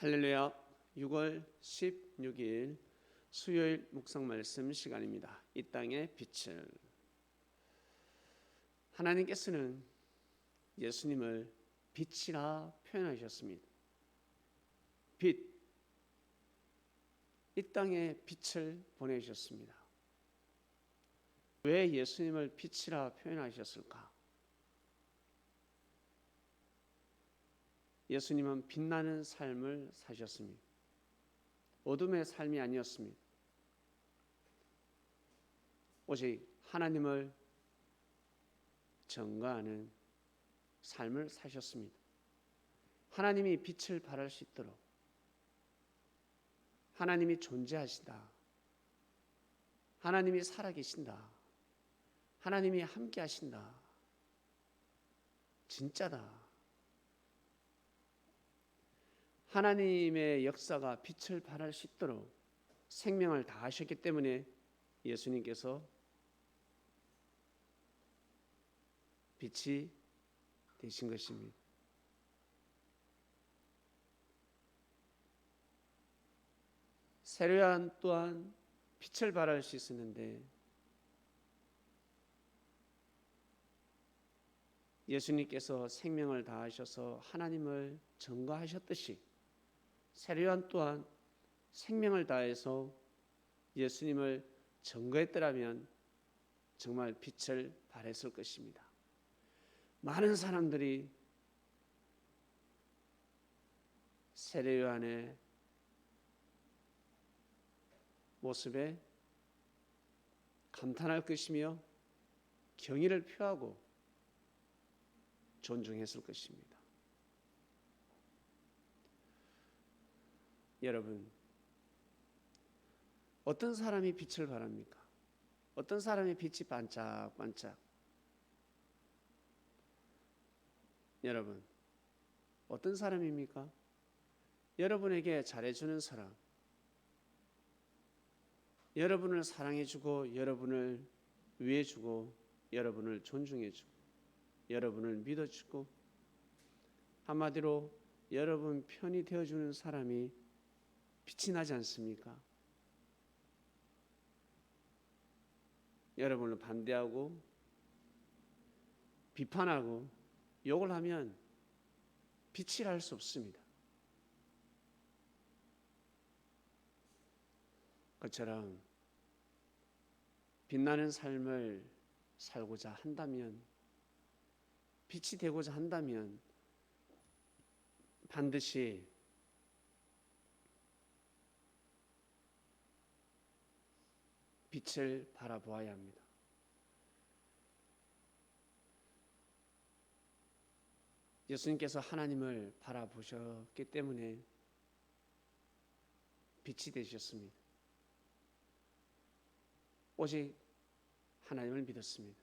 할렐루야. 6월 16일 수요일 묵상 말씀 시간입니다. 이 땅의 빛을. 하나님께서는 예수님을 빛이라 표현하셨습니다. 빛, 이 땅에 빛을 보내주셨습니다. 왜 예수님을 빛이라 표현하셨을까? 예수님은 빛나는 삶을 사셨습니다. 어둠의 삶이 아니었습니다. 오직 하나님을 전가하는 삶을 사셨습니다. 하나님이 빛을 발할 수 있도록 하나님이 존재하신다. 하나님이 살아계신다. 하나님이 함께 하신다. 진짜다. 하나님의 역사가 빛을 발할 수 있도록 생명을 다하셨기 때문에 예수님께서 빛이 되신 것입니다. 세례요한 또한 빛을 발할 수 있었는데 예수님께서 생명을 다하셔서 하나님을 전가하셨듯이 세례요한 또한 생명을 다해서 예수님을 전거했더라면 정말 빛을 발했을 것입니다. 많은 사람들이 세례요한의 모습에 감탄할 것이며 경의를 표하고 존중했을 것입니다. 여러분, 어떤 사람이 빛을 발합니까? 어떤 사람이 빛이 반짝반짝? 여러분, 어떤 사람입니까? 여러분에게 잘해주는 사람, 여러분을 사랑해주고 여러분을 위해주고 여러분을 존중해주고 여러분을 믿어주고 한마디로 여러분 편이 되어주는 사람이 빛이 나지 않습니까? 여러분을 반대하고 비판하고 욕을 하면 빛이 날 수 없습니다. 그처럼 빛나는 삶을 살고자 한다면, 빛이 되고자 한다면 반드시 빛을 바라보아야 합니다. 예수님께서 하나님을 바라보셨기 때문에 빛이 되셨습니다. 오직 하나님을 믿었습니다.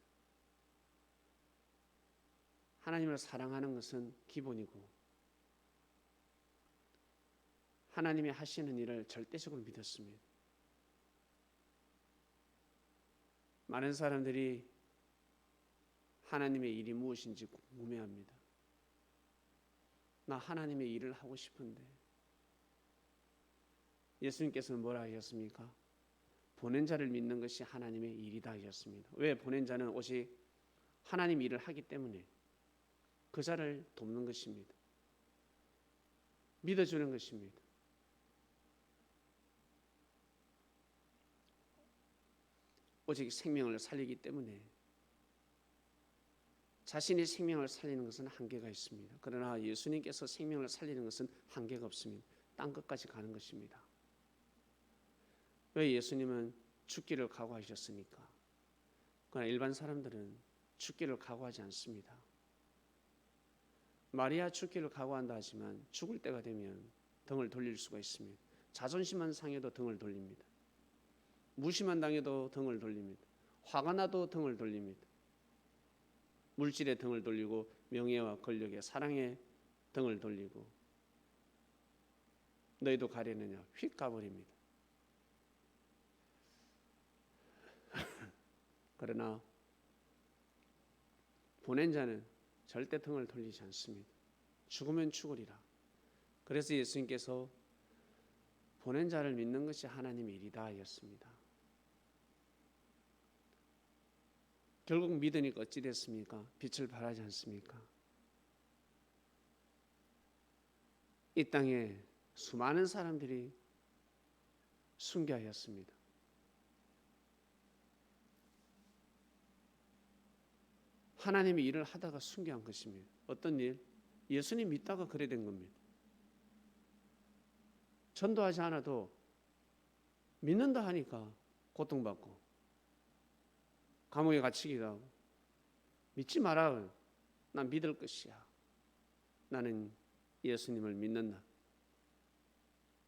하나님을 사랑하는 것은 기본이고 하나님이 하시는 일을 절대적으로 믿었습니다. 많은 사람들이 하나님의 일이 무엇인지 궁금해합니다. 나 하나님의 일을 하고 싶은데. 예수님께서는 뭐라 하셨습니까? 보낸 자를 믿는 것이 하나님의 일이다 하셨습니다. 왜? 보낸 자는 오직 하나님 일을 하기 때문에 그 자를 돕는 것입니다. 믿어주는 것입니다. 오직 생명을 살리기 때문에 자신이 생명을 살리는 것은 한계가 있습니다. 그러나 예수님께서 생명을 살리는 것은 한계가 없습니다. 땅 끝까지 가는 것입니다. 왜? 예수님은 죽기를 각오하셨으니까. 그러나 일반 사람들은 죽기를 각오하지 않습니다. 마리아 죽기를 각오한다 하지만 죽을 때가 되면 등을 돌릴 수가 있습니다. 자존심만 상해도 등을 돌립니다. 무시만 당해도 등을 돌립니다. 화가 나도 등을 돌립니다. 물질에 등을 돌리고 명예와 권력에 사랑에 등을 돌리고 너희도 가려느냐 휙 가버립니다. 그러나 보낸 자는 절대 등을 돌리지 않습니다. 죽으면 죽으리라. 그래서 예수님께서 보낸 자를 믿는 것이 하나님의 일이다 하였습니다. 결국 믿으니까 어찌 됐습니까? 빛을 발하지 않습니까? 이 땅에 수많은 사람들이 순교하였습니다. 하나님의 일을 하다가 순교한 것입니다. 어떤 일? 예수님 믿다가 그래 된 겁니다. 전도하지 않아도 믿는다 하니까 고통받고 감옥에 갇히기도 하고, 믿지 마라. 난 믿을 것이야. 나는 예수님을 믿는다.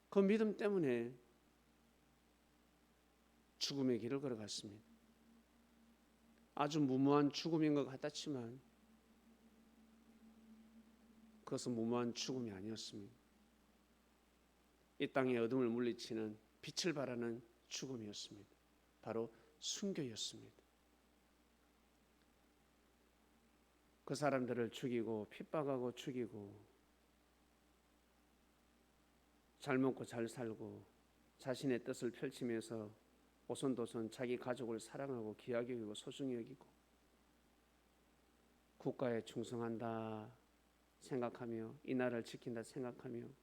그 믿음 때문에 죽음의 길을 걸어갔습니다. 아주 무모한 죽음인 것 같았지만 그것은 무모한 죽음이 아니었습니다. 이 땅의 어둠을 물리치는 빛을 발하는 죽음이었습니다. 바로 순교였습니다. 그 사람들을 죽이고 핍박하고 죽이고 잘 먹고 잘 살고 자신의 뜻을 펼치면서 오손도손 자기 가족을 사랑하고 귀하게 여기고 소중히 여기고 국가에 충성한다 생각하며 이 나라를 지킨다 생각하며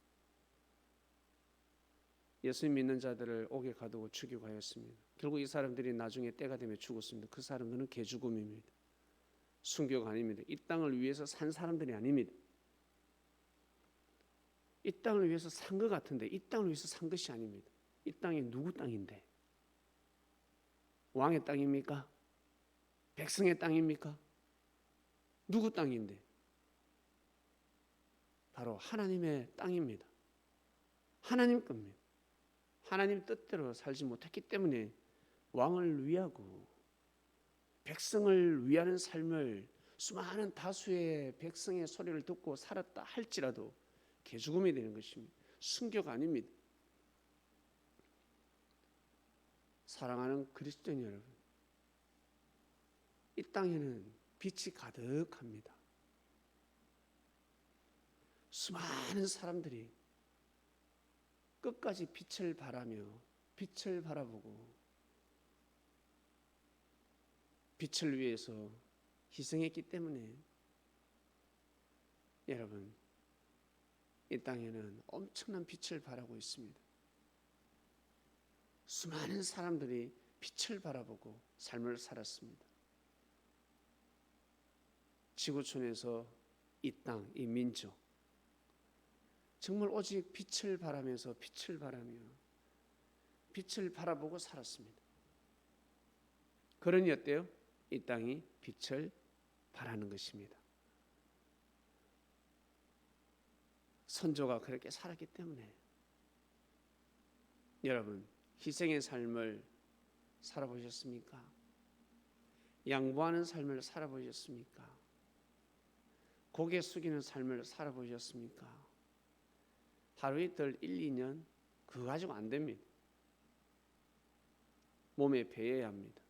예수님 믿는 자들을 옥에 가두고 죽이고 하였습니다. 결국 이 사람들이 나중에 때가 되면 죽었습니다. 그 사람들은 개죽음입니다. 순교가 아닙니다. 이 땅을 위해서 산 사람들이 아닙니다. 이 땅을 위해서 산 것 같은데 이 땅을 위해서 산 것이 아닙니다. 이 땅이 누구 땅인데? 왕의 땅입니까? 백성의 땅입니까? 누구 땅인데? 바로 하나님의 땅입니다. 하나님 겁니다. 하나님 뜻대로 살지 못했기 때문에 왕을 위하고 백성을 위하는 삶을 수많은 다수의 백성의 소리를 듣고 살았다 할지라도 개죽음이 되는 것입니다. 순교가 아닙니다. 사랑하는 그리스도인 여러분, 이 땅에는 빛이 가득합니다. 수많은 사람들이 끝까지 빛을 바라며 빛을 바라보고 빛을 위해서 희생했기 때문에 여러분, 이 땅에는 엄청난 빛을 발하고 있습니다. 수많은 사람들이 빛을 바라보고 삶을 살았습니다. 지구촌에서 이 땅, 이 민족 정말 오직 빛을 바라면서 빛을 바라며 빛을 바라보고 살았습니다. 그러니 어때요? 이 땅이 빛을 발하는 것입니다. 선조가 그렇게 살았기 때문에 여러분, 희생의 삶을 살아보셨습니까? 양보하는 삶을 살아보셨습니까? 고개 숙이는 삶을 살아보셨습니까? 하루 이틀 1, 2년 그거 가지고 안 됩니다. 몸에 배여야 합니다.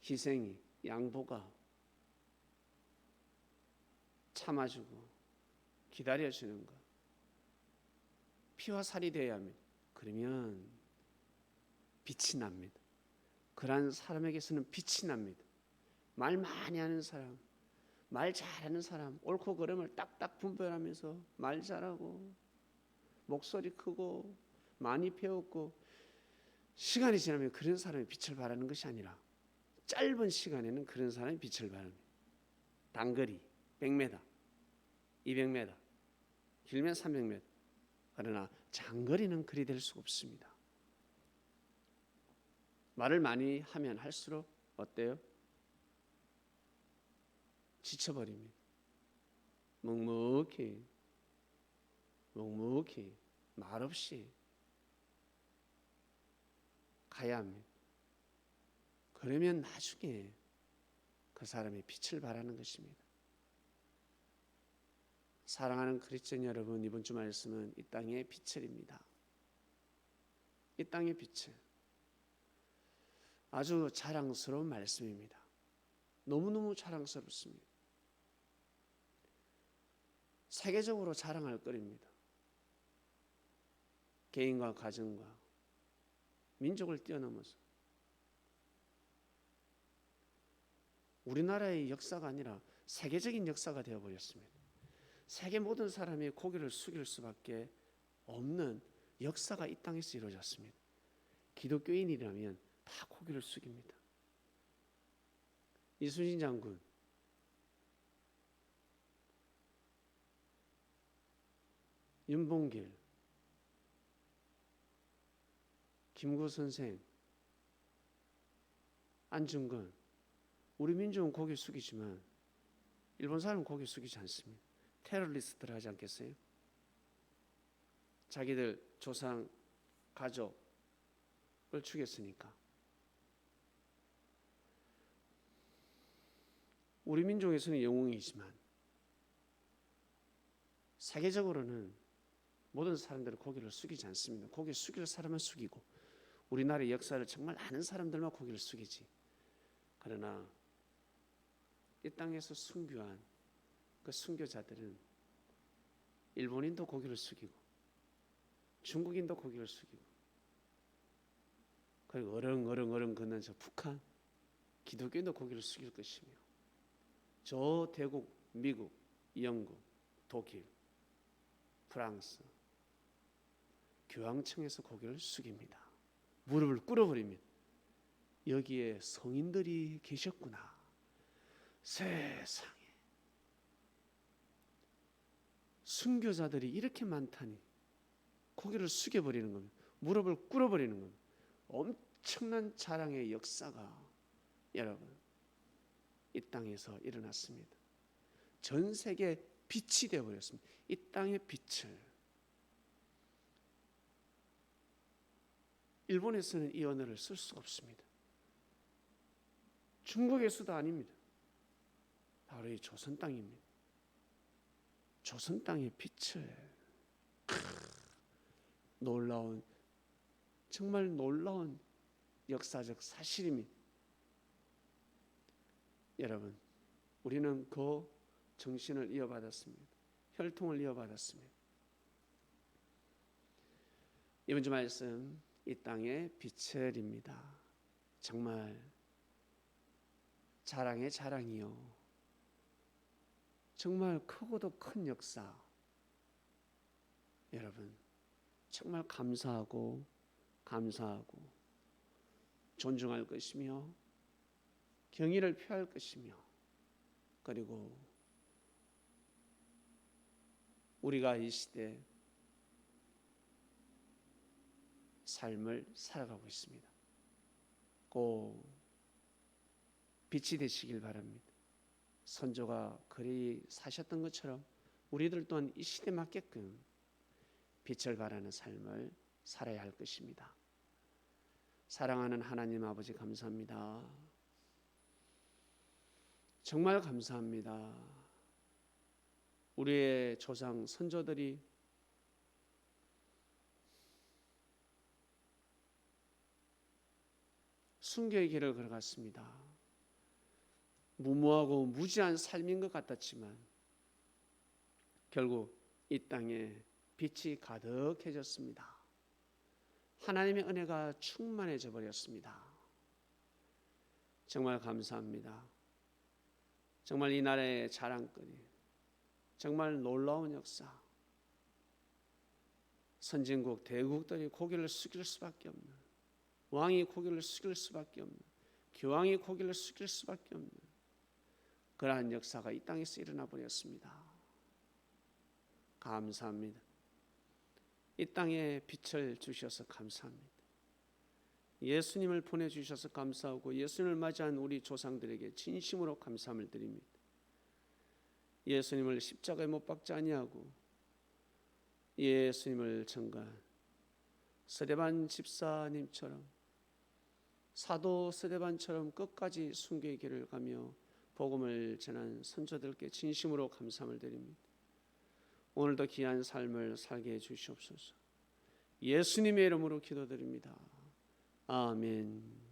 희생이, 양보가 참아주고 기다려주는 것, 피와 살이 되어야 합니다. 그러면 빛이 납니다. 그러한 사람에게서는 빛이 납니다. 말 많이 하는 사람, 말 잘하는 사람, 옳고 그름을 딱딱 분별하면서 말 잘하고 목소리 크고 많이 배웠고 시간이 지나면 그런 사람이 빛을 발하는 것이 아니라 짧은 시간에는 그런 사람이 빛을 발합니다. 단거리 100m, 200m, 길면 300m. 그러나 장거리는 그리 될 수가 없습니다. 말을 많이 하면 할수록 어때요? 지쳐버립니다. 묵묵히 말없이 가야 합니다. 그러면 나중에 그 사람이 빛을 발하는 것입니다. 사랑하는 그리스도인 여러분, 이번 주 말씀은 이 땅의 빛을입니다. 이 땅의 빛을. 아주 자랑스러운 말씀입니다. 너무너무 자랑스럽습니다. 세계적으로 자랑할 거리입니다. 개인과 가정과 민족을 뛰어넘어서 우리나라의 역사가 아니라 세계적인 역사가 되어버렸습니다. 세계 모든 사람이 고개를 숙일 수밖에 없는 역사가 이 땅에서 이루어졌습니다. 기독교인이라면 다 고개를 숙입니다. 이순신 장군, 윤봉길, 김구 선생, 안중근, 우리 민족은 고개 숙이지만 일본 사람은 고개 숙이지 않습니다. 테러리스트들 하지 않겠어요? 자기들 조상, 가족을 죽였으니까. 우리 민족에서는 영웅이지만 세계적으로는 모든 사람들은 고개를 숙이지 않습니다. 고개 숙일 사람은 숙이고 우리나라의 역사를 정말 아는 사람들만 고개를 숙이지. 그러나 이 땅에서 순교한 그 순교자들은 일본인도 고개를 숙이고 중국인도 고개를 숙이고 그리고 어렁어렁 걷는 저 북한 기독교인도 고개를 숙일 것이며 저 대국 미국, 영국, 독일, 프랑스 교황청에서 고개를 숙입니다. 무릎을 꿇어버립니다. 여기에 성인들이 계셨구나. 세상에 순교자들이 이렇게 많다니 고개를 숙여버리는 겁니다. 무릎을 꿇어버리는 겁니다. 엄청난 자랑의 역사가 여러분 이 땅에서 일어났습니다. 전 세계 빛이 되어버렸습니다. 이 땅의 빛을. 일본에서는 이 언어를 쓸 수가 없습니다. 중국에서도 아닙니다. 바로 이 조선 땅입니다. 조선 땅의 빛을 놀라운 정말 놀라운 역사적 사실입니다. 여러분, 우리는 그 정신을 이어받았습니다. 혈통을 이어받았습니다. 이번 주 말씀 이 땅의 빛을입니다. 정말 자랑의 자랑이요. 정말 크고도 큰 역사. 여러분 정말 감사하고 존중할 것이며 경의를 표할 것이며 그리고 우리가 이 시대 삶을 살아가고 있습니다. 꼭 빛이 되시길 바랍니다. 선조가 그리 사셨던 것처럼 우리들 또한 이 시대에 맞게끔 빛을 발하는 삶을 살아야 할 것입니다. 사랑하는 하나님 아버지 감사합니다. 정말 감사합니다. 우리의 조상 선조들이 순교의 길을 걸어갔습니다. 무모하고 무지한 삶인 것 같았지만 결국 이 땅에 빛이 가득해졌습니다. 하나님의 은혜가 충만해져 버렸습니다. 정말 감사합니다. 정말 이 나라의 자랑거리, 정말 놀라운 역사, 선진국 대국들이 고개를 숙일 수밖에 없는, 왕이 고개를 숙일 수밖에 없는, 교황이 고개를 숙일 수밖에 없는 그러한 역사가 이 땅에서 일어나 버렸습니다. 감사합니다. 이 땅에 빛을 주셔서 감사합니다. 예수님을 보내주셔서 감사하고 예수님을 맞이한 우리 조상들에게 진심으로 감사함을 드립니다. 예수님을 십자가에 못 박지 아니하고 예수님을 전가한 스데반 집사님처럼 사도 스데반처럼 끝까지 순교의 길을 가며 복음을 전한 선조들께 진심으로 감사함을 드립니다. 오늘도 귀한 삶을 살게 해 주시옵소서. 예수님의 이름으로 기도드립니다. 아멘.